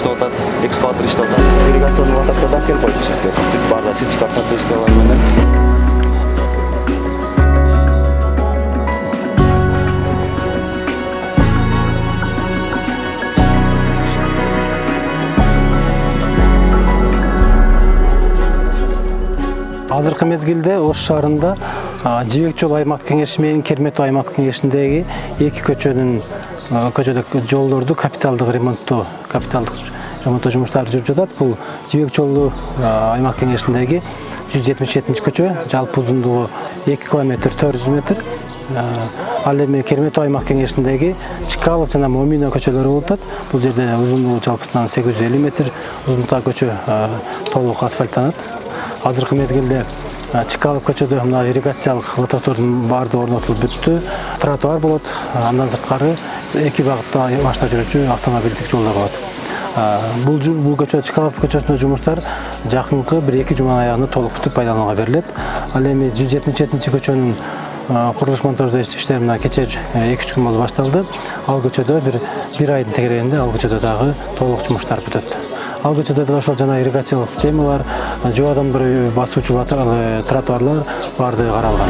иштеп атат, экскаватор иштеп атат. Ирригационный лотоктарды алып келип койдук силерге. Бүт баардыгы сертификацияны иштеп менен. Азыркы мезгилде Ош шаарында Жибек жолу аймактык кеңеши менен Кермету аймактык кеңешиндеги эки көчөдөгү жолдорду капиталдык ремонттоо жумуштары жүрүп жатат. Бул Жибек жолу аймактык кеңешиндеги 177-көчө, жалпы узундугу 2 км 400 метр. Ал эми Кермету аймак кеңешиндеги Чкалов жана Момино көчөлөрү болуп атат. Бул жерде узундугу жалпысынан 850 метр, узунтугу көчө толук асфальттанат. Азыркы мезгилде Чкалов көчөдө мына ирригациялык лотоктордун баардыгы орнотулуп бүттү. Тротуар болот, андан сырткары эки багытта баштап жүрүүчү автомобилдик жолдор болот. Бул көчө Чкалов көчөсүндө жумуштар жакынкы 1-2 жуманын аягында толук бүтүп пайдаланууга берилет. Ал эми 177-көчөнүн курулуш монтаждоо иштери мына кече 2-3 күн болуп башталды. Ал көчөдө бир айдын тегерегинде ал көчөдө дагы толук жумуштар бүтөт. Ал көчөдө да ошол жана ирригациялык системалар, жобадан бери басуучу тротуарлар баардыгы каралган.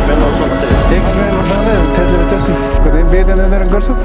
Мен ошол маселе. Экс менен мырзаны тезлеп өтөсүң. Берден өнөрүн көрсөк.